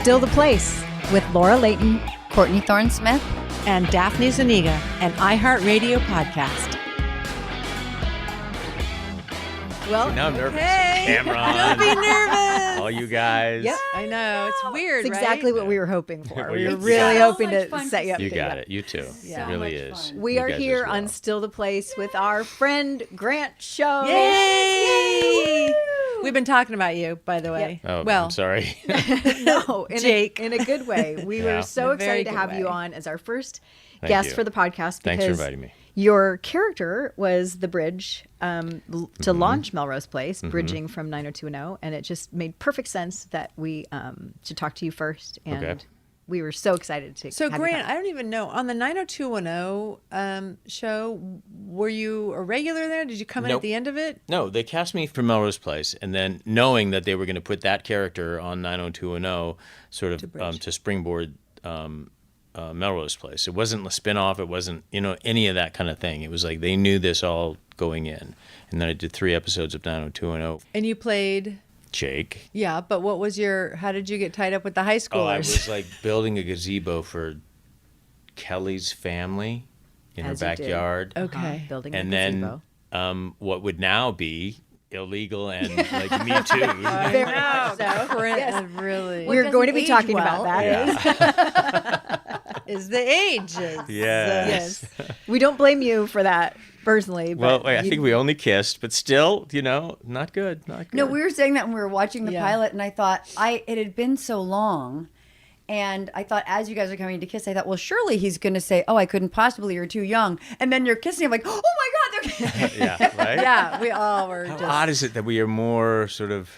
Still the Place with Laura Layton, Courtney Thorne-Smith, and Daphne Zuniga, an iHeartRadio podcast. Well, now I'm nervous. Hey, Cameron. don't be nervous. All you guys. Yep, I know. It's weird, It's right? exactly what we were hoping for. We were It's really so hoping much to fun set to you up. You to got that. it. You too. Yeah. It really So much is. fun. We You are guys here as well. on Still the Place with our friend Grant Show. Yay! We've been talking about you, by the way. Oh, well, I'm sorry. No, Jake. in a good way. We Yeah. were so In a very excited to good have you way. on as our first Thank guest you. for the podcast. Thanks for because inviting me. Your character was the bridge to launch Melrose Place, bridging from 90210, and it just made perfect sense that we should talk to you first. And Okay. we were so excited to. So, have you Grant, come. I don't even know. On the 90210 show, were you a regular there? Did you come in at Nope. the end of it? No, they cast me for Melrose Place, and then knowing that they were going to put that character on 90210, sort of to springboard Melrose Place. It wasn't a spinoff. It wasn't any of that kind of thing. It was like they knew this all going in, and then I did 3 episodes of 90210. And you played, Jake. yeah, but what was how did you get tied up with the high schoolers? Oh, I was like building a gazebo for Kelly's family in As her you did. backyard. Okay. Building And a gazebo. then what would now be illegal and like Me Too. Very much so. Grant, really. We're doesn't going to be age talking well. about that. Yeah. is the ages. Yes. We don't blame you for that personally. Well, But wait, I think we only kissed, but still, not good. Not good. No, we were saying that when we were watching the Yeah. pilot, and I thought it had been so long, and I thought as you guys are coming to kiss, I thought, well, surely he's going to say, "Oh, I couldn't possibly. You're too young," and then you're kissing. I'm like, "Oh my God, they're kissing." Yeah, right? Yeah, we all were How just. odd is it that we are more sort of,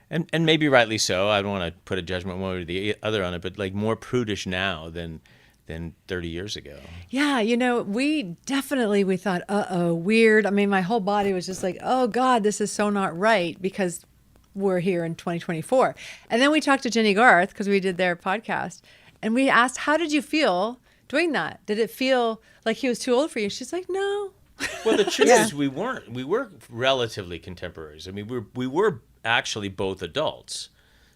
and maybe rightly so, I don't want to put a judgment one way or the other on it, but like more prudish now than 30 years ago. Yeah, we thought, weird. I mean, my whole body was just like, oh God, this is so not right because we're here in 2024. And then we talked to Jenny Garth because we did their podcast, and we asked, how did you feel doing that? Did it feel like he was too old for you? She's like, no. Well, the truth is we weren't. We were relatively contemporaries. I mean, we were actually both adults.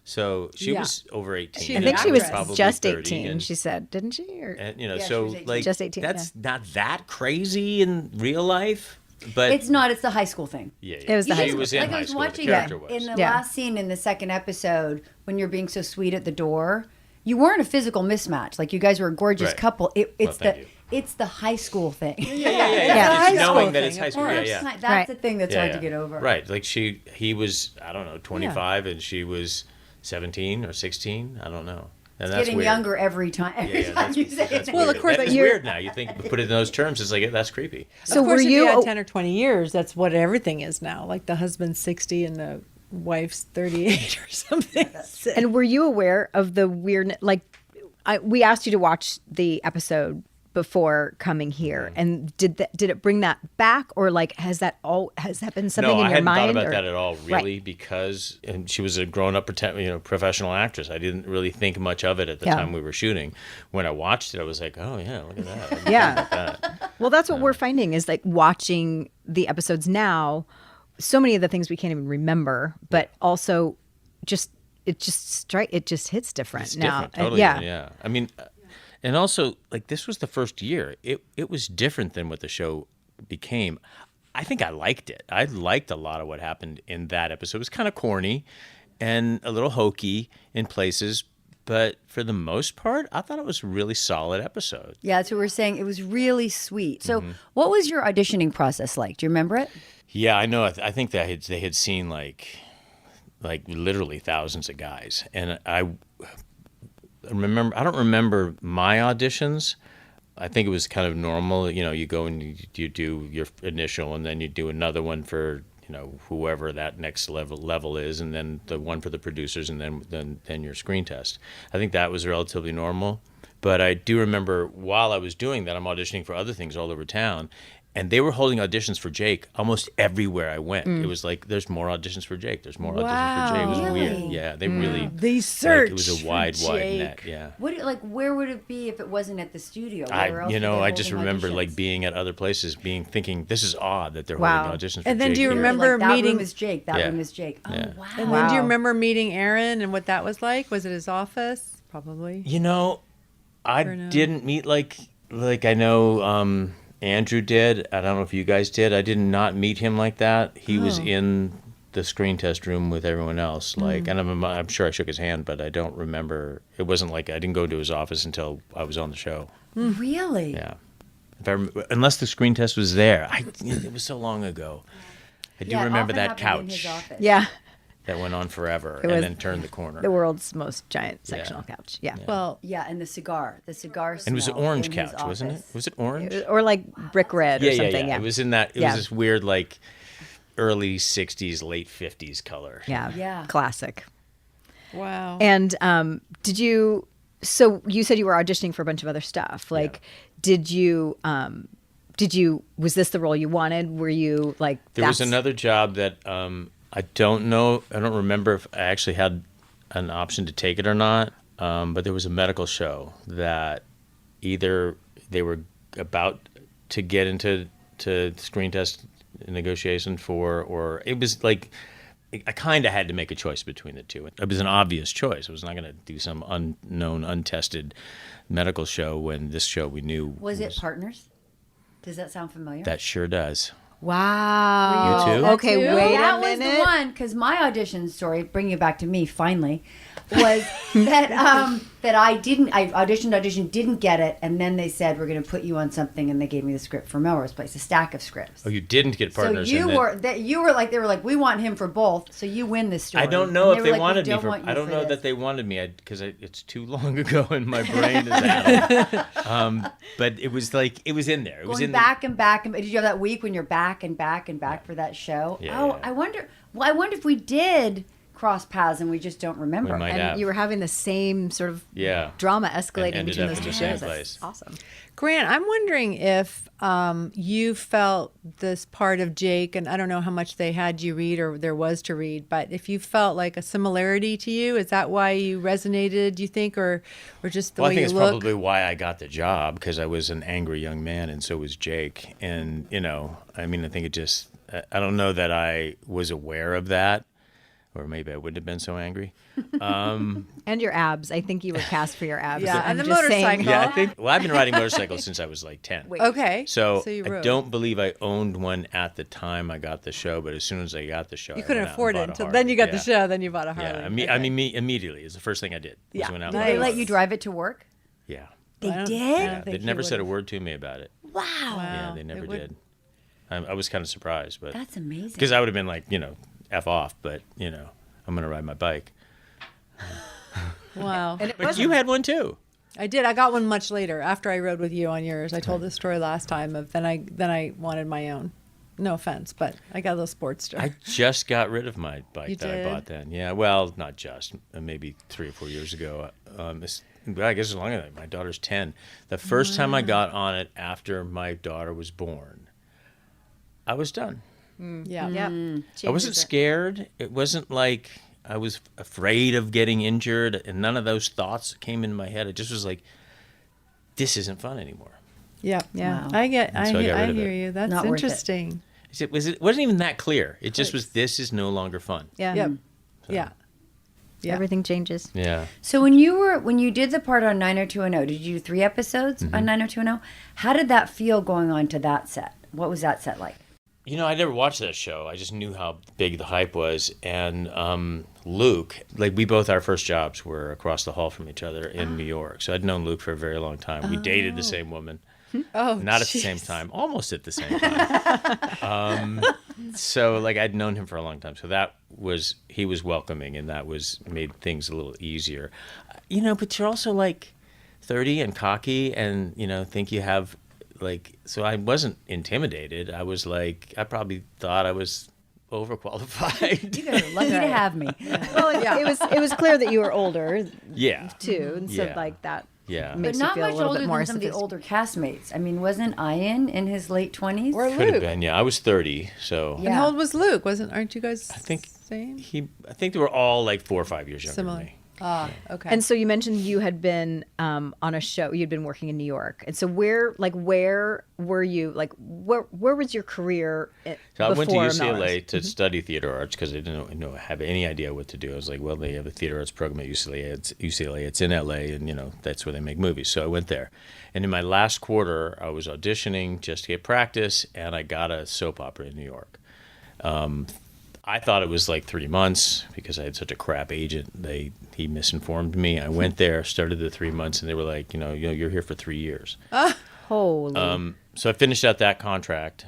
So she Yeah. was over 18. She- I and think she I was probably just 30, 18. and- She said, didn't she? Or And she so was 18. like Just 18, that's not that crazy in real life, but It's not. It's the high school thing. yeah, It was the she high school. was in Like high I was school. The watching character was. in the Yeah. last scene in the second episode when you're being so sweet at the door. You weren't a physical mismatch. Like you guys were a gorgeous Right. couple. It's thank you. it's the high school thing. Yeah. It's knowing that thing, it's high of school. course. Yeah, yeah. That's Right. the thing that's hard to get over. Right. Like he was, I don't know, 25 and she was 17 or 16. I don't know. And that's Getting weird. younger every time. Every Yeah, time you say that's it. Well, weird. of course, that is you're- weird now. You think put it in those terms, it's like that's creepy. so of course, were if you? had 10 or 20 years, that's what everything is now. Like the husband's 60 and the wife's 38 or something. And were you aware of the weirdness? Like, we asked you to watch the episode before coming here, and did it bring that back, or like has that been something No, in I your hadn't mind? thought about or- that at all, really, Right. because she was a grown-up, professional actress. I didn't really think much of it at the Yeah. time we were shooting. When I watched it, I was like, oh yeah, look at that. I didn't Yeah. think about that. Well, that's what we're finding is like watching the episodes now. So many of the things we can't even remember, but also it just hits different It's now. different, totally. Yeah. Yeah. I mean, and also, like, this was the first year. It was different than what the show became. I think I liked it. I liked a lot of what happened in that episode. It was kind of corny and a little hokey in places, but for the most part, I thought it was a really solid episode. Yeah, that's what we're saying. It was really sweet. So, what was your auditioning process like? Do you remember it? Yeah, I know. I think that they had seen like literally thousands of guys, and I don't remember my auditions. I think it was kind of normal. You go and you do your initial, and then you do another one for whoever that next level is, and then the one for the producers, and then your screen test. I think that was relatively normal. But I do remember while I was doing that, I'm auditioning for other things all over town, and they were holding auditions for Jake almost everywhere I went. It was like, there's more auditions for Jake. There's more auditions for Jake. It was Really? weird. Yeah, they really. They like, searched it was a for wide Jake. net. Yeah. Where would it be if it wasn't at the studio? Where I else were they I just holding remember auditions? like being at other places, thinking this is odd that they're Wow. holding auditions for And then Jake do you here. remember like, that meeting- room is Jake. That Yeah. room is Jake. Oh Yeah. wow. And then do you Wow. remember meeting Aaron and what that was like? Was it his office? probably. You know, I Or no? didn't meet like I know Andrew did. I don't know if you guys did. I did not meet him like that. He was in the screen test room with everyone else. Like, and I'm sure I shook his hand, but I don't remember. It wasn't like I didn't go to his office until I was on the show. Really? Yeah. If unless the screen test was there. It was so long ago. I do Yeah, it remember often that happened in his couch office. Yeah. that went on forever was and then turned the corner. The world's most giant sectional couch. Yeah. Well, Yeah, and the cigar smell. And it was an orange in his couch, wasn't it? office. Was it orange? Or like brick red or Yeah. something. Yeah. It was in that. It Yeah. was this weird, like, early '60s, late '50s color. Yeah. Yeah. Classic. wow. And did you? So you said you were auditioning for a bunch of other stuff. Like, did you? Was this the role you wanted? Were you like? There was another job that I don't know. I don't remember if I actually had an option to take it or not. But there was a medical show that either they were about to get into screen test negotiation for, or it was like I kind of had to make a choice between the two. It was an obvious choice. I was not going to do some unknown, untested medical show when this show we knew Was it Partners? Does that sound familiar? That sure does. Wow. You too? Okay, That too? wait that a was minute. the one, because my audition story, bringing it back to me finally, was that I auditioned, didn't get it, and then they said we're going to put you on something, and they gave me the script for Melrose Place, a stack of scripts. Oh, you didn't get partners. So in it. they were like we want him for both, so you win this story. I don't know And if were they like, "We wanted me don't for. want you I don't for know this." that they wanted me because it's too long ago and my brain is out. But it was like it was in there. It was Going in back and back, and did you have that week when you're back and back and back for that show? Yeah, oh, yeah. I wonder if we did cross paths and we just don't remember. We might And have. you were having the same sort of drama escalating ended between up those in two the same shows. That's place. awesome. Grant, I'm wondering if you felt this part of Jake, and I don't know how much they had you read or there was to read, but if you felt like a similarity to you, is that why you resonated, do you think, or just the Well, I way think you it's look? probably why I got the job, because I was an angry young man, and so was Jake. And I mean, I think it just. I don't know that I was aware of that, or maybe I wouldn't have been so angry. And your abs. I think you were cast for your abs. Yeah, I'm and the just saying. motorcycle. Yeah, I think. Well, I've been riding motorcycles since I was like 10. Okay. So you I rode. don't believe I owned one at the time I got the show, but as soon as I got the show, You I couldn't went out and afford it bought a until Harley. then you got the Yeah. show, then you bought a Harley. Yeah, Okay. I mean, immediately is the first thing I did. Yeah. Went out Did and they bought a let Harley. you drive it to work? Yeah. They I don't- did? I don't They think never you said a would've. word to me about it. Wow. Yeah, Wow. they never It would- did. I was kind of surprised, but That's amazing. because I would have been like, F off, but I'm gonna ride my bike. Wow. But you had one too. I did. I got one much later after I rode with you on yours. I told this story last time of then I wanted my own. No offense, but I got a little Sportster. I just got rid of my bike You that did? I bought then. Yeah, well, not just. Maybe 3 or 4 years ago. I guess as long as my daughter's 10. The first time I got on it after my daughter was born, I was done. yeah. Yep. I wasn't scared. It wasn't like I was afraid of getting injured, and none of those thoughts came in my head. It just was like, this isn't fun anymore. Yeah. Wow. I get. I, So I got I rid of hear it. you. That's Not worth it. interesting. It wasn't even that clear. It just was, this is no longer fun. Yeah. Yep. Yeah. Yeah. Everything changes. Yeah. So when you did the part on 90210, did you do 3 episodes Mm-hmm. on 90210? How did that feel going on to that set? What was that set like? I never watched that show. I just knew how big the hype was. And Luke, like our first jobs were across the hall from each other in New York. So I'd known Luke for a very long time. We dated the same woman. Oh, Not at the same jeez. time, almost at the same time. So like I'd known him for a long time. So he was welcoming, and that made things a little easier. But you're also like 30 and cocky and, think you have so I wasn't intimidated. I was like, I probably thought I was overqualified. You guys are lucky to have me. Well, it was clear that you were older Yeah. too, and so Yeah. like that Yeah. makes But you not feel a much little older bit more than some of the older castmates. I mean, wasn't Ian in his late 20s? Or Could have Luke. been, yeah. I was 30, so Yeah. And how old was Luke? Aren't you guys I think same? I think they were all like 4 or 5 years younger Similar. than me. Okay. And so you mentioned you had been on a show. You'd been working in New York, and so where were you? Like, where was your career? So I went to before UCLA Melrose? to study theater arts because I didn't have any idea what to do. I was like, well, they have a theater arts program at UCLA. It's in LA, and that's where they make movies. So I went there, and in my last quarter, I was auditioning just to get practice, and I got a soap opera in New York. I thought it was like 3 months because I had such a crap agent. He misinformed me. I went there, started the 3 months, and they were like, you're here for 3 years. Holy. So I finished out that contract,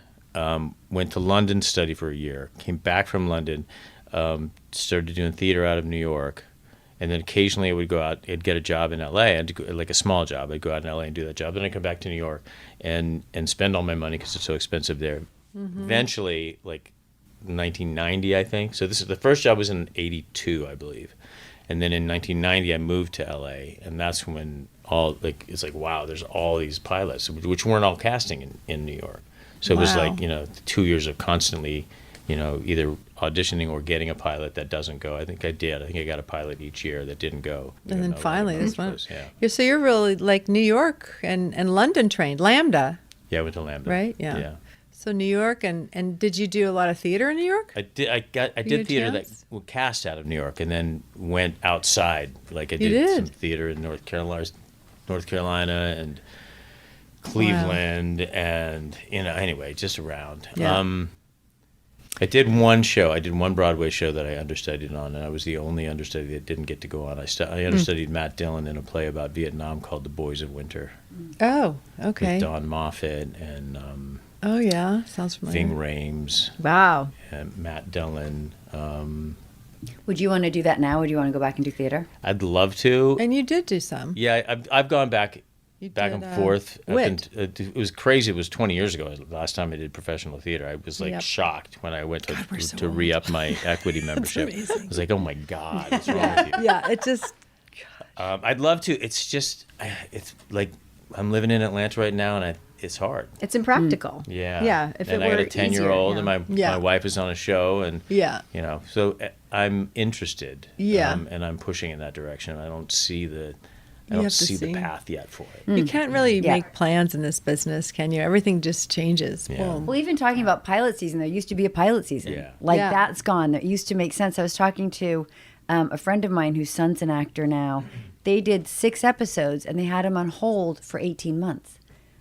went to London to study for a year, came back from London, started doing theater out of New York, and then occasionally I would go out, I'd get a job in LA, like a small job. I'd go out in LA and do that job. Then I'd come back to New York and spend all my money because it's so expensive there. Eventually, like 1990, I think. So the first job was in 82, I believe. And then in 1990, I moved to LA, and that's when it's like, wow, there's all these pilots, which weren't all casting in New York. So it was like, 2 years of constantly, either auditioning or getting a pilot that doesn't go. I think I did. I think I got a pilot each year that didn't go. and then finally this one. Yeah. So you're really like New York and London trained, Lambda, Yeah, I went to Lambda. right? Yeah. Yeah. So New York, and did you do a lot of theater in New York? I did. I a did theater chance? that cast out of New York, and then went outside. Like I You did some did? theater in North Carolina, and Cleveland, and anyway, just around. Yeah. I did one show. I did one Broadway show that I understudied on, and I was the only understudy that didn't get to go on. I understudied Matt Dillon in a play about Vietnam called The Boys of Winter, Oh, okay. with Don Moffat and Oh yeah, sounds familiar. Ving Rhames Wow. and Matt Dillon. Would you want to do that now? Would you want to go back and do theater? I'd love to. And you did do some. Yeah, I've gone back You back did, and forth. Wit. It was crazy. It was 20 years ago. The last time I did professional theater. I was like Yep. shocked when I went God, we're so to old. re-up my equity membership. amazing. I was like, oh my God, what's wrong with you? Yeah, it just I'd love to. It's just, it's like I'm living in Atlanta right now, and it's hard. It's impractical. Yeah. Yeah. If and it I got were a 10-year-old, easier, and my Yeah. wife is on a show, and yeah. so I'm interested. Yeah. And I'm pushing in that direction. I don't see the You have to see the see. path yet for it. You can't really Yeah. make plans in this business, can you? Everything just changes. Yeah. Boom. Well, even talking about pilot season, there used to be a pilot season. Yeah. Like Yeah. that's gone. That used to make sense. I was talking to a friend of mine whose son's an actor now. They did 6 episodes and they had him on hold for 18 months.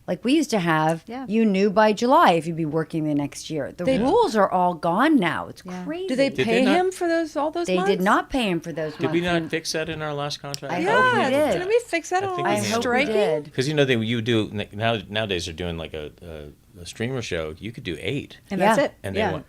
Like we used to have, Yeah. you knew by July if you'd be working the next year. The rules are all gone now. It's crazy. Did they Did pay they not- him for all those They months? did not pay him for those Did we months. not fix that in our last contract? I Yeah, hope we did. didn't we fix that I on think I we all did. hope we striking? did. Because you do nowadays they're doing like a streamer show. You could do 8, And Yeah. that's it. and yeah.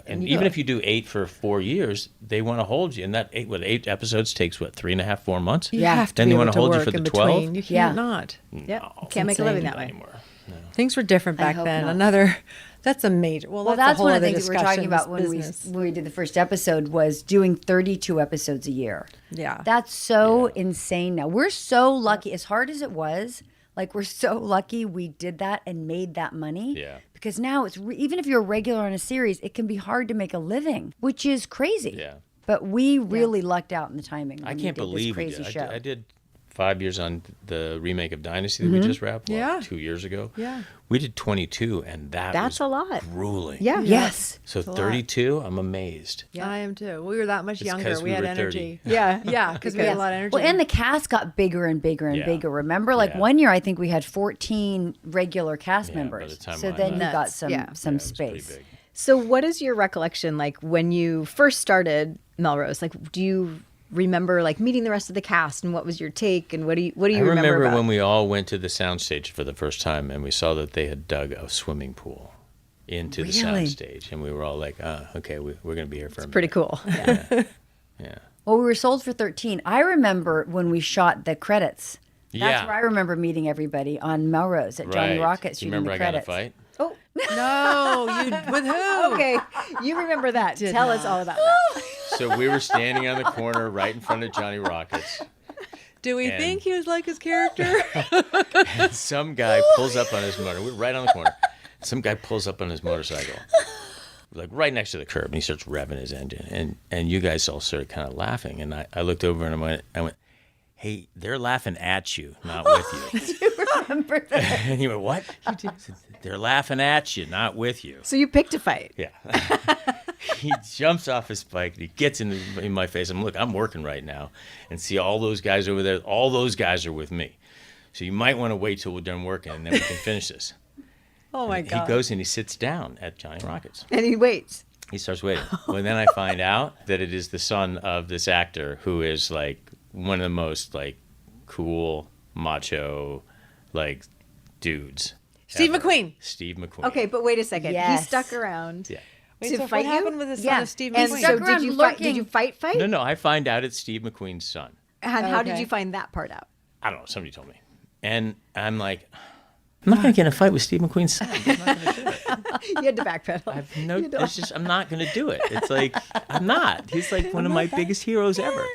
and you even go. if you do 8 for 4 years, they want to hold you. And that 8 episodes takes 3.5, 4 months. You Yeah. have to Then be they able wanna to hold you work for the in 12? between. You can't Yeah. not. Yep. No, Can't make a living that way. anymore. No. Things were different I back hope then. not. That's a major. Well, Well, that's a that's whole one of other the things that we were discussion. talking about when business. we did the first episode was doing 32 episodes a year. Yeah. That's so insane now. We're so lucky. As hard as it was, like we're so lucky we did that and made that money. Yeah. Because now it's even if you're a regular on a series, it can be hard to make a living, which is crazy. Yeah. But we really lucked out in the timing. I when we can't did this believe we crazy did. show. I did 5 years on the remake of Dynasty that we just wrapped. Yeah. 2 years ago. Yeah. We did 22, and That's was a lot. grueling. Yeah. Yes. So a lot. 32, I'm amazed. I am too. We were that much It's younger. 'cause We we had were energy. 30. Yeah. Yeah, because we had a lot of energy. Well, and the cast got bigger and bigger and Yeah. bigger. Remember, like Yeah. one year, I think we had 14 regular cast Yeah, by members. the time So I then you left. got Nuts. some Yeah. some Yeah, it was pretty space. big. So, what is your recollection like when you first started Melrose? Like, do you remember like meeting the rest of the cast, and what was your take, and what do you I remember remember about? when we all went to the soundstage for the first time, and we saw that they had dug a swimming pool into the Really? soundstage, and we were all like, okay, we're going to be here for a minute. Pretty cool. Yeah. Yeah. Well, we were sold for 13. I remember when we shot the credits. That's Yeah. where I remember meeting everybody on Melrose at Johnny Right. Rocket You shooting remember the I got in a credits. fight? Oh, no, you with who? okay. You remember that? Did Tell us not. all about that. So we were standing on the corner right in front of Johnny Rockets. Do we And- think he was like his character? And some guy pulls up on his motor. We're right on the corner. Some guy pulls up on his motorcycle. like right next to the curb, and he starts revving his engine, and you guys all started kind of laughing, and I looked over and I went, hey, they're laughing at you, not with you. Remember that? And he went, what? I said, they're laughing at you, not with you. So you picked a fight. Yeah. He jumps off his bike and he gets in my face. I'm working right now, and see all those guys over there. All those guys are with me. So you might want to wait till we're done working, and then we can finish this. Oh my God. He goes and he sits down at Johnny Rockets. And he waits. He starts waiting. Well, then I find out that it is the son of this actor who is like one of the most like cool, macho, like dudes. Steve ever. McQueen. Steve McQueen. Okay, but wait a second. Yes. He stuck around. Yeah. Wait, To so fight what you? happened with the son Yeah. of Steve And McQueen? so Stuck around did you lurking. fight? No, I find out it's Steve McQueen's son. And how did Okay. you find that part out? I don't know. Somebody told me. And I'm like, I'm not going to get in a fight with Steve McQueen's son. I'm not going to do it. You had to backpedal. I'm not going to do it. It's like, I'm not. He's like one of my biggest heroes ever.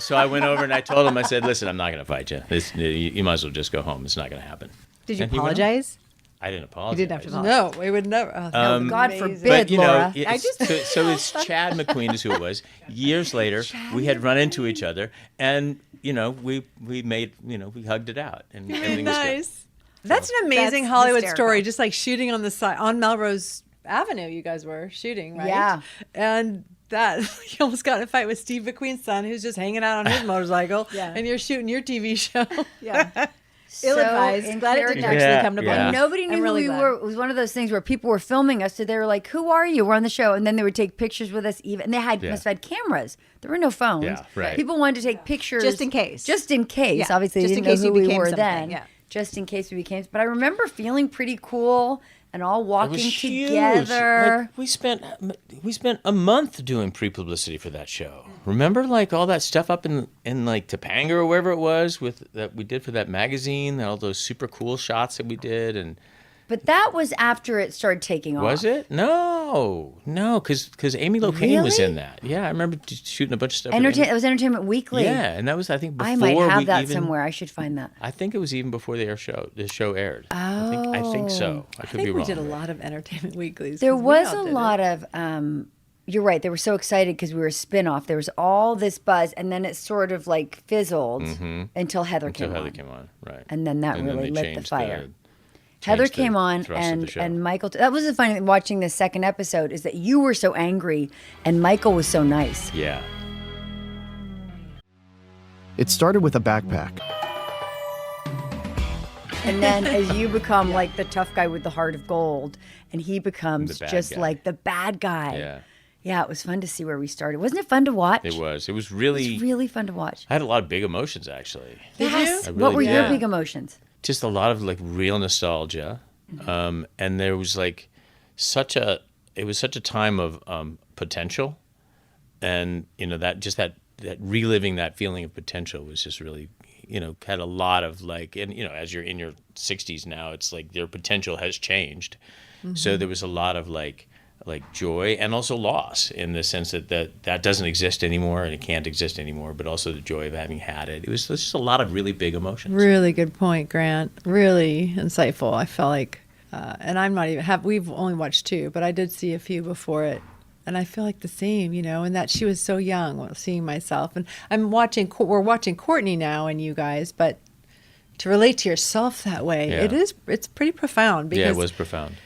So I went over and I told him, I said, listen, I'm not going to fight you. You might as well just go home. It's not going to happen. Did you And he went home. apologize? I didn't apologize. You didn't have to apologize. No, we would never. Oh, No, God amazing. forbid, But, you know, Laura. so it's Chad McQueen is who it was. Years later, we had run into each other, and, you know, we made, you know, we hugged it out. And everything was good. Nice. That's an amazing That's Hollywood hysterical. story. Just like shooting on the side on Melrose Avenue, you guys were shooting, right? Yeah. And that you almost got in a fight with Steve McQueen's son, who's just hanging out on his motorcycle. Yeah. And you're shooting your TV show. Yeah. So Ill-advised. in Glad it didn't character. actually come to Yeah. blows. Nobody knew I'm really who we glad. were. It was one of those things where people were filming us, so they were like, "Who are you? We're on the show," and then they would take pictures with us. Even and they Yeah. must have had cameras. There were no phones. Yeah, right. People wanted to take pictures Just in case. Just in case. Yeah, Obviously, they just in didn't case know you who we became were something, then. yeah. Just in case we became. But I remember feeling pretty cool and all It walking was huge. together. Like, we spent a month doing pre-publicity for that show. Remember, like all that stuff up in like Topanga or wherever it was with that we did for that magazine, all those super cool shots that we did, and But that was after it started taking off. was it? No, because Amy Locane was Really? in that. Yeah, I remember shooting a bunch of stuff. with It was Entertainment Weekly. Yeah, and that was I think before I might have we that even, somewhere. I should find that. I think it was even before the show aired. I think so. I I could think be we wrong. did a lot of entertainment weeklies. There 'cause we was all a did it. lot of. You're right. They were so excited because we were a spin-off. There was all this buzz, and then it sort of like fizzled until Heather until came Heather on. came on, right? And then that really they lit the changed fire. Heather changed the came on, thrust of the show. and Michael. That was the funny thing watching the second episode is that you were so angry, and Michael was so nice. Yeah. It started with a backpack. And then as you become like the tough guy with the heart of gold, and he becomes The bad just guy. like the bad guy. Yeah. Yeah, it was fun to see where we started. Wasn't it fun to watch? It was. It was It really. was really fun to watch. I had a lot of big emotions actually. Yes. I What really were your did. big emotions? Just a lot of like real nostalgia, and there was like it was such a time of potential, and you know that reliving that feeling of potential was just really, you know, had a lot of like, and you know, as you're in your 60s now, it's like your potential has changed, so there was a lot of like joy and also loss in the sense that doesn't exist anymore and it can't exist anymore, but also the joy of having had it. It was just a lot of really big emotions. Really good point, Grant. Really insightful. I felt like, and I'm not even we've only watched 2, but I did see a few before it. And I feel like the same, you know, and that she was so young, seeing myself. And we're watching Courtney now and you guys, but to relate to yourself that way, Yeah. it's pretty profound. Because Yeah, it was profound.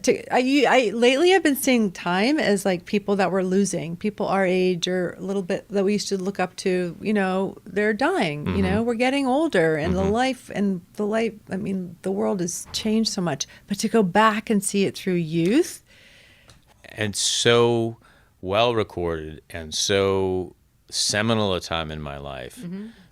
Lately I've been seeing time as like people that we're losing, people our age or a little bit that we used to look up to, you know, they're dying, you know, we're getting older and the life, I mean, the world has changed so much, but to go back and see it through youth. And so well recorded and so seminal a time in my life.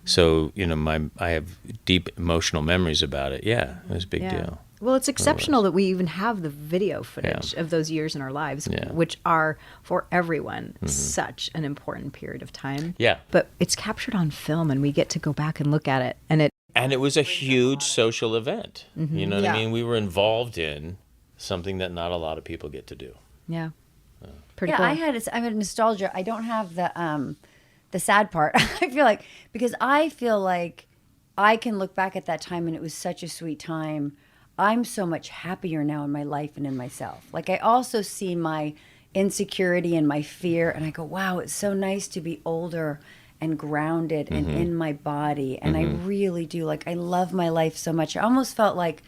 So, you know, I have deep emotional memories about it. Yeah, it was a big deal. Well, it's exceptional that we even have the video footage of those years in our lives, Yeah. which are for everyone such an important period of time. Yeah. But it's captured on film, and we get to go back and look at it, and And it was a huge social event. You know what I Yeah. mean? We were involved in something that not a lot of people get to do. yeah, pretty Yeah, cool. I had nostalgia. I don't have the sad part. I feel like because I feel like I can look back at that time and it was such a sweet time. I'm so much happier now in my life and in myself. Like I also see my insecurity and my fear, and I go, wow, it's so nice to be older and grounded and in my body. And I really do. Like I love my life so much. I almost felt like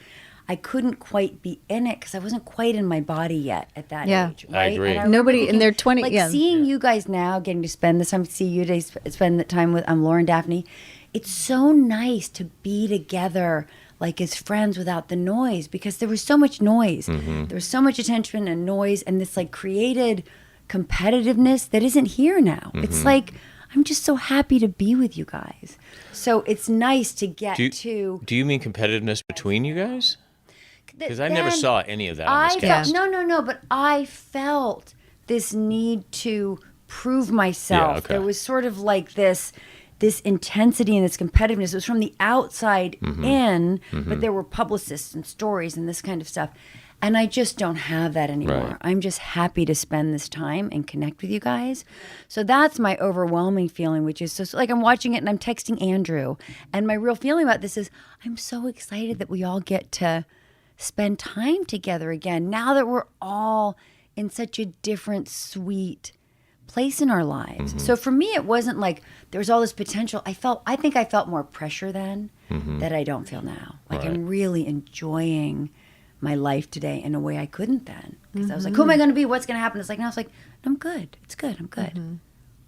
I couldn't quite be in it because I wasn't quite in my body yet at that age. Right? I agree. And remember Nobody in their 20s. like seeing you guys now, getting to spend this time, see you today, spend the time with Laura and Daphne. It's so nice to be together like as friends without the noise, because there was so much noise. There was so much attention and noise, and this like created competitiveness that isn't here now. It's like, I'm just so happy to be with you guys. So it's nice to get to. Do you mean competitiveness between you guys? Because I never then saw any of that on this cast. No, but I felt this need to prove myself. Yeah, okay. There was sort of like this intensity and this competitiveness. It was from the outside in, but there were publicists and stories and this kind of stuff. And I just don't have that anymore. Right. I'm just happy to spend this time and connect with you guys. So that's my overwhelming feeling, which is just like I'm watching it and I'm texting Andrew. And my real feeling about this is I'm so excited that we all get to spend time together again now that we're all in such a different, sweet place in our lives. So for me, it wasn't like there was all this potential. I think I felt more pressure then that I don't feel now. Like I'm really enjoying my life today in a way I couldn't then. Because I was like, who am I going to be? What's going to happen? It's like, now it's like, I'm good. It's good. I'm good.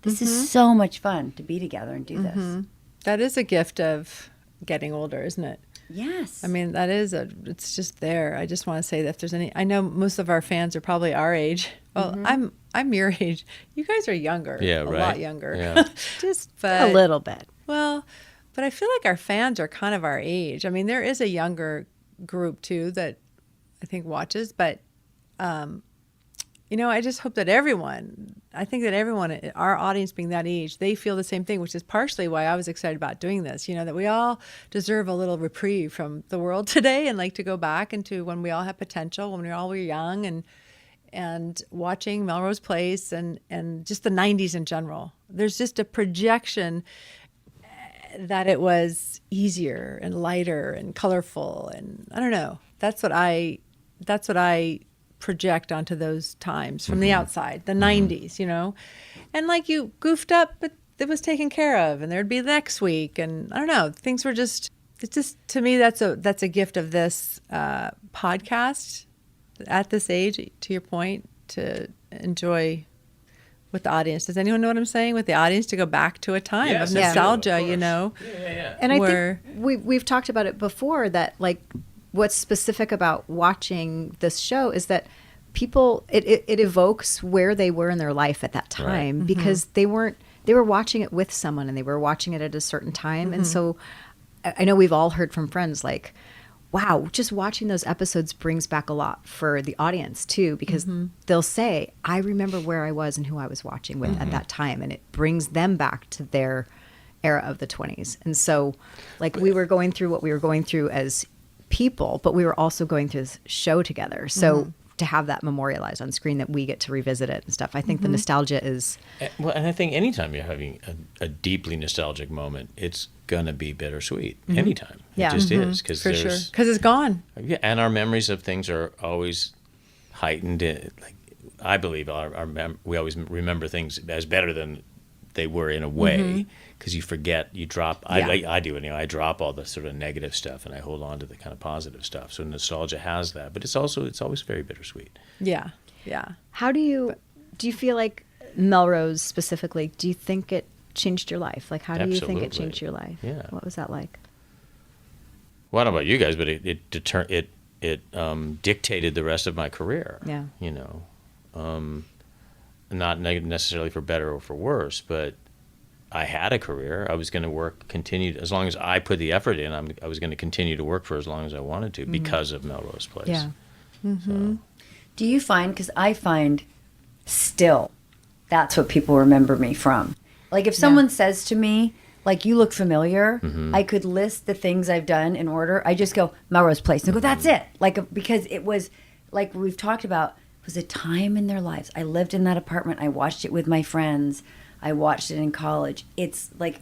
This is so much fun to be together and do this. That is a gift of getting older, isn't it? Yes. I mean, it's just there. I just want to say that if there's any, I know most of our fans are probably our age. Well, I'm your age. You guys are younger. Yeah, a right. lot younger. Yeah. But a little bit. Well, but I feel like our fans are kind of our age. I mean, there is a younger group too that I think watches, but I just hope that I think that everyone, our audience being that age, they feel the same thing, which is partially why I was excited about doing this, that we all deserve a little reprieve from the world today and like to go back into when we all have potential, when we all were young and watching Melrose Place and just the 90s in general. There's just a projection that it was easier and lighter and colorful. And I don't know, that's what I project onto those times from the outside, the 90s, and like you goofed up, but it was taken care of and there'd be next week. And I don't know, things were it's just, to me, that's a gift of this podcast at this age, to your point, to enjoy with the audience. Does anyone know what I'm saying? With the audience, to go back to a time of nostalgia, Yeah. And I think we've talked about it before that like what's specific about watching this show is that people, it evokes where they were in their life at that time because they were watching it with someone and they were watching it at a certain time. And so I know we've all heard from friends like, wow, just watching those episodes brings back a lot for the audience too, because they'll say, I remember where I was and who I was watching with at that time. And it brings them back to their era of the 20s. And so like we were going through what we were going through as people, but we were also going through this show together. So to have that memorialized on screen, that we get to revisit it and stuff, I think the nostalgia is... Well, and I think anytime you're having a deeply nostalgic moment, it's going to be bittersweet. Anytime. Yeah. It just is. Cause for sure. Because it's gone. Yeah, and our memories of things are always heightened. Like I believe we always remember things as better than they were in a way, because you forget, you drop. I do anyway. I drop all the sort of negative stuff and I hold on to the kind of positive stuff. So nostalgia has that, but it's always very bittersweet. Yeah. How do you feel like Melrose specifically? Do you think it changed your life? Like, how do you think it Absolutely. changed your life? Yeah. What was that like? Well, I don't know about you guys, but it dictated the rest of my career. Yeah. Not necessarily for better or for worse, but I had a career. I was going to continue as long as I put the effort in. I was going to continue to work for as long as I wanted to because of Melrose Place. Yeah. So, Do you find, because I find still that's what people remember me from. Like if someone says to me, like, you look familiar, I could list the things I've done in order. I just go, Melrose Place. And I go, that's it. Like, because it was, like we've talked about, it was a time in their lives. I lived in that apartment. I watched it with my friends. I watched it in college. It's like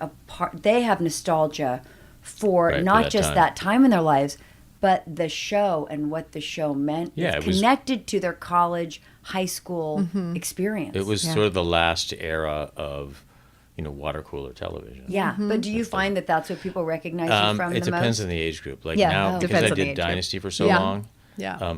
they have nostalgia for Right, not for that just time. that time in their lives, but the show and what the show meant Yeah, is it was- connected to their college, high school experience. It was sort of the last era of, water cooler television. Yeah, but do you find that that's what people recognize you from It the depends most? on the age group. Like Yeah, now, because depends I on the did age group. Dynasty for so Yeah. long, Yeah.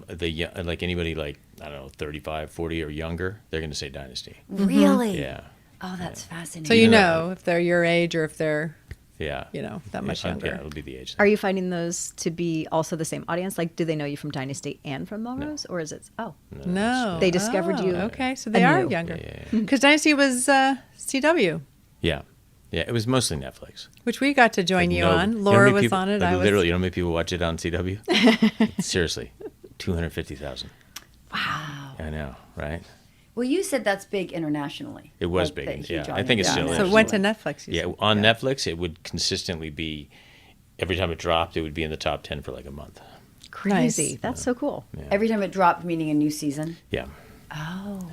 like anybody like, I don't know, 35, 40 or younger, they're going to say Dynasty. Really? Yeah. Oh, that's fascinating. So you know if they're your age or if they're, Yeah. that much Yeah, younger. Yeah, it'll be the age. Are you finding those to be also the same audience? Like, do they know you from Dynasty and from Melrose, or is it? Oh, No. They discovered you Okay, so they are anew. younger. Yeah. Because Dynasty was CW, Yeah. Yeah, it was mostly Netflix. which we got to join Like, you no- on. you know how Laura many was people- on it. like, I was. literally, you know how many people watch it on CW? Seriously, 250,000. Wow. I know, right? Well, you said that's big internationally. It was Like, big, that huge yeah. I audience. think it still So is. it went to Netflix. You Yeah, said. on Netflix, it would consistently be, every time it dropped, it would be in the top 10 for like a month. crazy! Nice. That's so cool. Every time it dropped, meaning a new season. Yeah. Oh.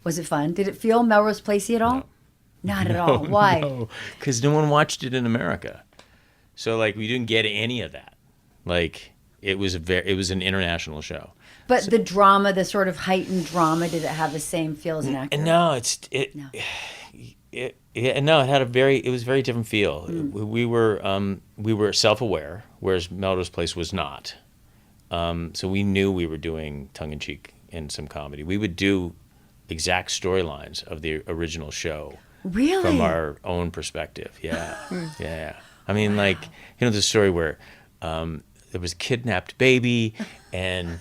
Was it fun? Did it feel Melrose Placey at all? Not at all. Why? No, because no one watched it in America. So, like, we didn't get any of that. Like, it was an international show. But the drama, the sort of heightened drama, did it have the same feel as an actor? And no, it had it was a very different feel. We were self-aware, whereas Melrose Place was not. So we knew we were doing tongue-in-cheek and some comedy. We would do exact storylines of the original show Really? from our own perspective. Yeah, yeah. I mean, like, the story where there was a kidnapped baby and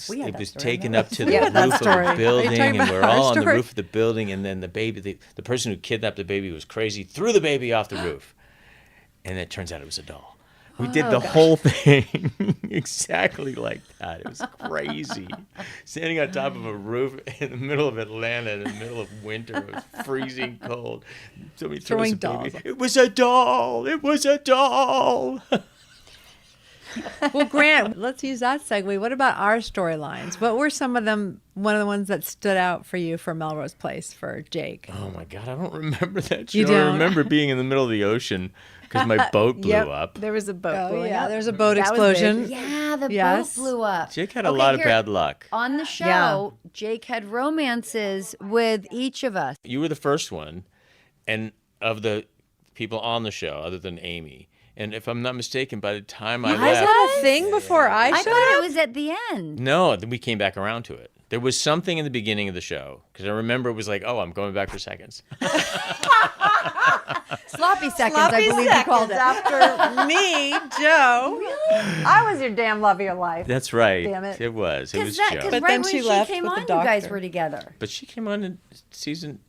We had it that was story, taken yeah. up to We the had that roof of story. Are the you building, talking and about we're our all on the story? roof of the building, and then the baby, the person who kidnapped the baby was crazy, threw the baby off the roof, and it turns out it was a doll. We did the whole thing exactly like that. It was crazy. Standing on top of a roof in the middle of Atlanta in the middle of winter. It was freezing cold. Somebody threw us Throwing a baby. dolls. It was a doll. It was a doll. Well, Grant, let's use that segue. What about our storylines? What were some of them, one of the ones that stood out for you for Melrose Place for Jake? Oh my God, I don't remember that show. You I don't? remember being in the middle of the ocean because my boat blew up. There was a boat. Oh, blowing yeah, up. there's a boat That was explosion. big. Yeah, the Yes. boat blew up. Jake had a Okay, lot of here, bad luck. On the show, Yeah. Jake had romances with each of us. You were the first one, and of the people on the show, other than Amy. And if I'm not mistaken, by the time I Was left, that a thing before I I showed thought up? it was at the end. no, then we came back around to it. There was something in the beginning of the show because I remember it was like, oh, I'm going back for seconds. Sloppy seconds, I believe you called it. after me, Joe. I was your damn love of your life. That's right. Damn it. It was. It was Because Joe. But right then when she she left came with the on, you guys doctor. were together. But she came on in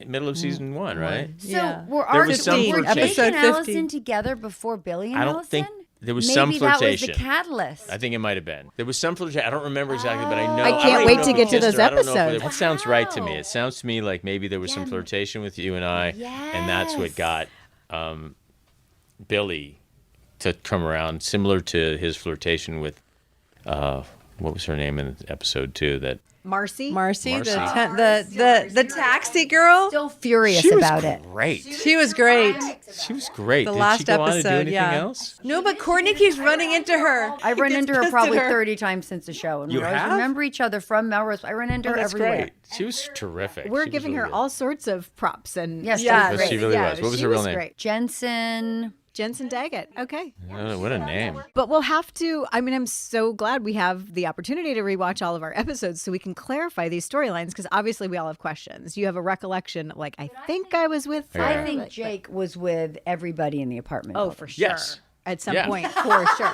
middle of season 1, right? So Yeah. were There our was some were Jake flirtation. and Episode Allison 50. together before Billy and I don't Allison? think there was Maybe some that was flirtation. the catalyst. I think it might have been. There was some flirtation. I don't remember exactly, but I know. I don't can't even wait know to if get we to kissed those her. I don't know if episodes. That sounds right to me. Wow. It sounds to me like maybe there was some Yeah. flirtation with you and I, and that's what Yes. got Billy to come around, similar to his flirtation with what was her name in episode 2? That Marcy. Marcy, Marcy. the taxi girl. Still furious she was about it. great. She was great. She was great. The Did last she go on to do episode, anything yeah. else? No, but Courtney keeps running into her. I run Gets into her pissed probably at her. 30 times since the show. And You we always have? remember each other from Melrose. I run into her That's everywhere. great. She was terrific. We're She was giving really her good. all sorts of props and Yes, Yeah, she's But she great. really was. What was she her real name? Great. Jensen Daggett. Okay. Oh, what a name. But we'll have to, I mean, I'm so glad we have the opportunity to rewatch all of our episodes so we can clarify these storylines because obviously we all have questions. You have a recollection, like, I think I was with her. I think Like, Jake was with everybody in the apartment. oh, building. for sure. Yes. At some Yeah. point, for sure.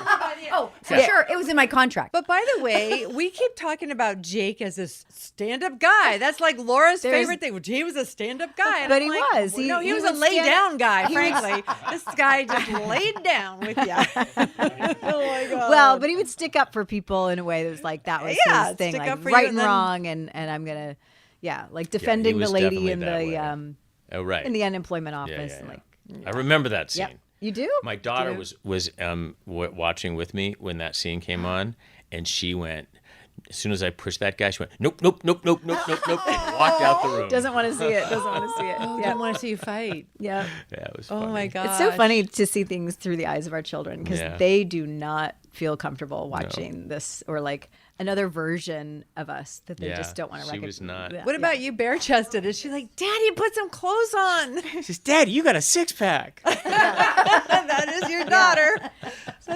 Oh, for sure. It was in my contract. But by the way, we keep talking about Jake as this stand-up guy. That's like Laura's There's- favorite thing. Well, he was a stand-up guy. And But I'm he like, was. No, He he was a would lay-down guy, he was- frankly. This guy just laid down with you. Oh, my God. Well, but he would stick up for people in a way that was like, that was Yeah, his thing, stick like up for you right and and then- wrong. And I'm going to, like defending the was lady definitely in that the, way. Oh, right. in the unemployment Yeah, office. yeah, And yeah. like, I remember that scene. yep. You do? My daughter was watching with me when that scene came on, and she went, as soon as I pushed that guy, she went, nope, nope, nope, nope, nope, nope, nope, and walked out the room. Doesn't want to see it. Doesn't want to see it. Oh, Yeah. don't want to see you fight. Yeah. Yeah, it was Oh funny. my god. It's so funny to see things through the eyes of our children because Yeah. they do not feel comfortable watching this or like another version of us that they Yeah, just don't want to she recognize. was not. What about you, bare chested? Is she like, Daddy, put some clothes on? She says, Daddy, you got a 6-pack. That is your daughter.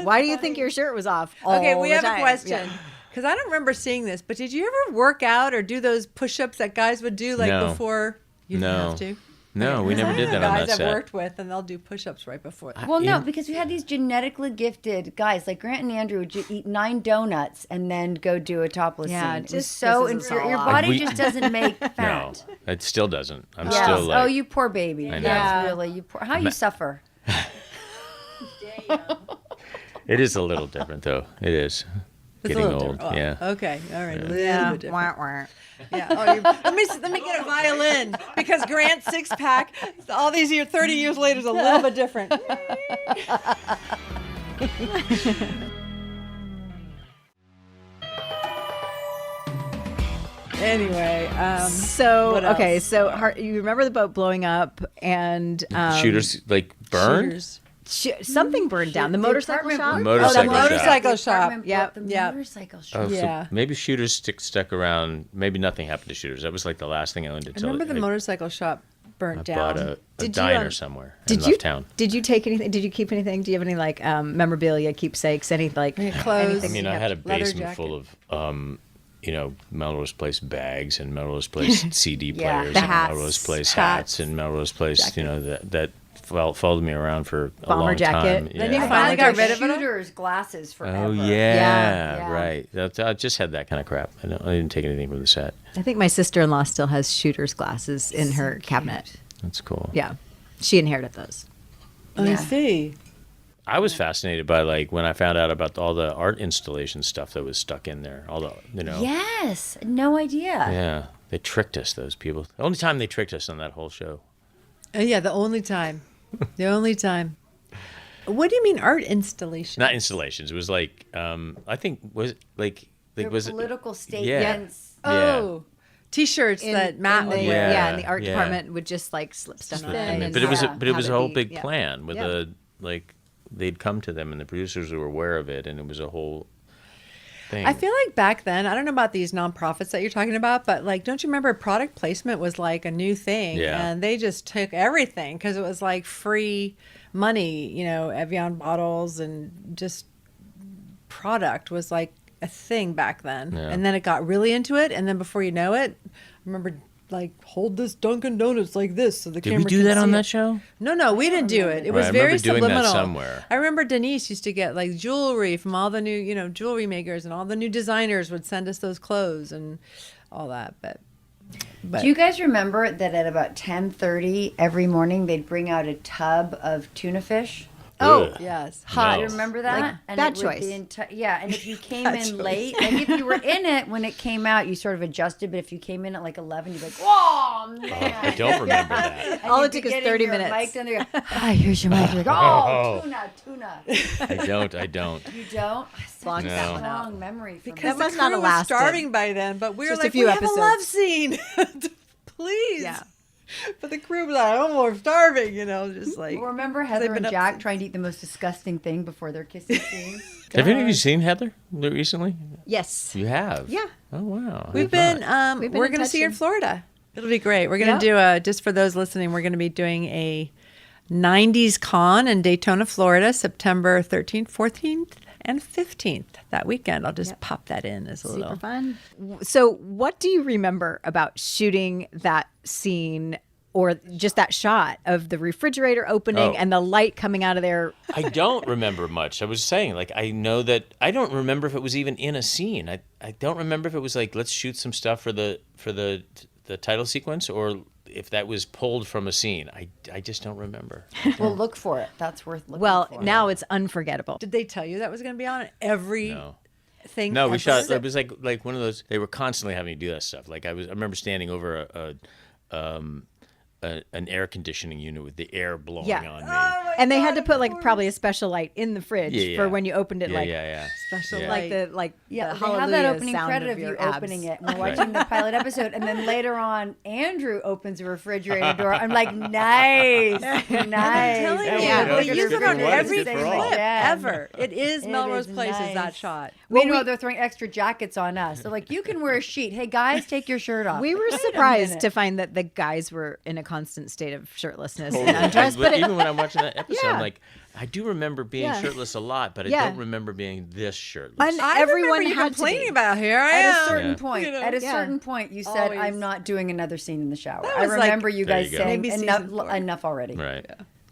Why do you think your shirt was off? Okay, all we the have time? a question. Yeah. Because I don't remember seeing this, but did you ever work out or do those push-ups that guys would do like No. before you didn't No. have to? No, we Because never I did know that on guys that I've set. worked with, and they'll do push-ups right before. Well, no, Yeah. because we had these genetically gifted guys like Grant and Andrew would eat 9 donuts and then go do a topless Yeah, scene. it It was just so pisses us inferior. all Your off. body We- just doesn't make No, fat. it still doesn't. I'm Yes. still like, Oh, you poor baby. I know. That's really you poor. How you suffer? it is a little different though. It is. It's a Getting little old. different. Oh, Yeah. Okay. All right. A little Yeah. bit different. Wah, wah. Yeah. Oh, let me get a violin because Grant's 6-pack all these years, 30 years later, is a little bit different. Anyway, So What okay, else? so you remember the boat blowing up and Shooters like burned. shooters. Something burned down. The motorcycle apartment shop. blew- Motorcycle Oh, the shop. motorcycle shop. Apartment blew up, Yep. The Yep. motorcycle shop. Oh, Yeah. so maybe Shooters stuck around. Maybe nothing happened to Shooters. That was like the last thing I owned I until remember the I motorcycle shop burnt bought down. a Did you, diner somewhere and Did left you town. Did you take anything? Did you keep anything? Do you have any like memorabilia, keepsakes, any like Clothes. anything I mean, you I have- had a leather basement full of, Melrose Place bags and Melrose Place CD Yeah, players the and hats. Melrose Place Hats. hats and Melrose Place, that followed me around for a Bomber long jacket. time. Then you Yeah. finally got rid of it? Shooters glasses forever. Oh yeah, Yeah. right. I just had that kind of crap. I didn't take anything from the set. I think my sister-in-law still has shooter's glasses in her cabinet. That's cool. Yeah, she inherited those. I see. I was fascinated by like when I found out about all the art installation stuff that was stuck in there. All the Yes. No idea. Yeah, they tricked us. Those people. The only time they tricked us on that whole show. Yeah, the only time. The only time. What do you mean art installation? Not installations. It was like I think was it like Their was it political statements. Oh, T-shirts that Matt would the, wear. yeah, and the art Yeah. department would just like slip stuff Slip in. them in. and but it was have- but it have was a whole be- big yeah. plan with Yeah. a like they'd come to them and the producers were aware of it and it was a whole thing. I feel like back then, I don't know about these nonprofits that you're talking about, but like, don't you remember product placement was like a new thing? Yeah. And they just took everything because it was like free money, Evian bottles and just product was like a thing back then. Yeah. And then it got really into it. And then before you know it, I remember like hold this Dunkin' Donuts like this so the Did camera we do can that on see that it. show? No, we didn't do it. It was Right, I very remember doing that subliminal. somewhere. I remember Denise used to get like jewelry from all the new, jewelry makers and all the new designers would send us those clothes and all that. But Do you guys remember that at about 10:30 every morning they'd bring out a tub of tuna fish? Oh, Ugh. yes, No. Do you remember that? Like and that it would be choice. yeah, and if you came in late, like if you were in it when it came out, you sort of adjusted. But if you came in at like 11, you'd be like, "Whoa, man!" I don't remember that. And All you'd it be took is getting 30 your minutes. mic down there, hi, here's your mic. You're like, oh, tuna. I don't. You don't? Blocked that No. one out. Strong memory for because That the must not crew have was lasted. starving by then. But we were Just a like, few we have a episodes. love scene, please. Yeah. But the crew was like, oh, we're starving, just like. Well, remember Heather been and up Jack since- trying to eat the most disgusting thing before their kissing scenes? Have any of you seen Heather recently? Yes. You have? Yeah. Oh wow. We've I've been, not. We've been we're in going to touch see her in and- Florida. It'll be great. We're going Yeah. to do just for those listening, we're going to be doing a 90s con in Daytona, Florida, September 13th, 14th, and 15th that weekend. I'll just pop that in as a Super little. fun. So, what do you remember about shooting that scene or just that shot of the refrigerator opening Oh. and the light coming out of there? I don't remember much. I was saying, like, I know that I don't remember if it was even in a scene. I don't remember if it was like, let's shoot some stuff for the title sequence, or if that was pulled from a scene. I just don't remember. Well, look for it. That's worth looking Well, for. now it's unforgettable. Did they tell you that was going to be on every No. thing? No, we ever? shot. It was like one of those. They were constantly having to do that stuff. Like I remember standing over an air conditioning unit with the air blowing Yeah. on me. And they had to put like probably a special light in the fridge Yeah, for yeah. when you opened it. Yeah, like yeah. special Yeah. light. like Yeah, the they have hallelujah that opening sound credit of your you abs. opening it. And we're watching the pilot episode, and then later on, Andrew opens a refrigerator door. I'm like, nice, nice. I'm telling you, Yeah. we use it on Good for every one, it's good for clip all. ever. It is It Melrose is Place is that nice. shot. Meanwhile, they're throwing extra jackets on us. They're like, you can wear a sheet. Hey, guys, take your shirt off. We were Wait a surprised minute. to find that the guys were in a constant state of shirtlessness Totally. and undress. But Even when I'm watching that episode, Yeah. I'm like, I do remember being Yeah. shirtless a lot, but I Yeah. don't remember being this shirtless. and I everyone remember you had to complaining be. about here I At am. a certain Yeah. point, You know? at a Yeah. certain point, you said, Always. "I'm not doing another scene in the shower." That I was like- remember you There guys you go. saying, Maybe "Enough, season 4. enough already." Right.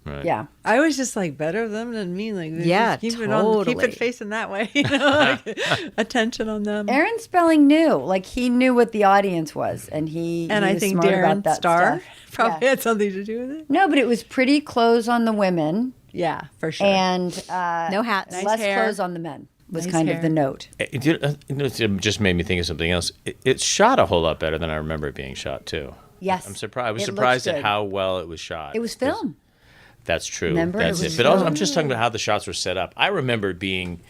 Right. Yeah. I was just like better them than me. Like Yeah, just keep totally. it facing that way. You know, like, attention on them. Aaron Spelling knew, like he knew what the audience was, and he and he I was think smart about Darren that Star stuff. probably Yeah. had something to do with it. No, but it was pretty clothes on the women Yeah, for sure. and No hats. Nice less hair. clothes on the men. Was Nice kind hair. of the note. It just made me think of something else. It's shot a whole lot better than I remember it being shot too. Yes, I'm surprised. I was it looks surprised at good. how well it was shot. It was film. That's true. Remember, it That's was it. But also, I'm filmed. just talking about how the shots were set up. I remember it being,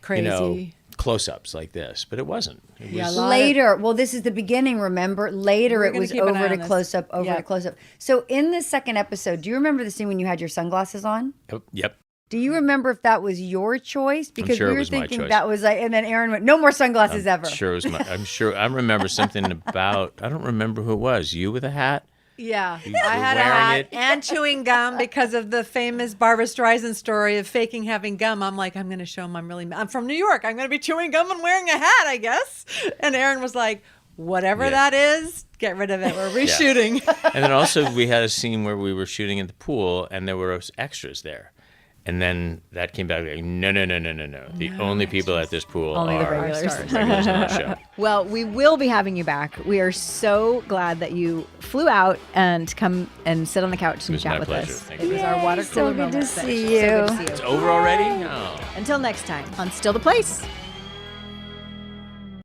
Crazy. you know, close-ups like this, but it wasn't. It Yeah, was, a lot Later, well, this is the beginning. Remember, later We're it gonna was keep an eye over on to this. close up, over Yeah. to close up. So in the second episode, do you remember the scene when you had your sunglasses on? Yep. Do you remember if that was your choice? Because sure we it were was my thinking choice. that was like, and then Aaron went, "No more sunglasses ever." Sure, it was my. I'm sure. I remember something about. I don't remember who it was. You with a hat. Yeah, You I were had a wearing hat it. and chewing gum because of the famous Barbra Streisand story of faking having gum. I'm like, I'm going to show him I'm from New York. I'm going to be chewing gum and wearing a hat, I guess. And Aaron was like, whatever Yeah. that is, get rid of it. We're reshooting. And then also we had a scene where we were shooting at the pool and there were extras there. And then that came back like, no. The only people at this pool Only the are regulars. regulars on the show. Well, we will be having you back. We are so glad that you flew out and come and sit on the couch It and was chat my with pleasure. us. Thank It you. was our water so cooler good to moment. see So good to you. see you. It's over already? No. Until next time on Still the Place.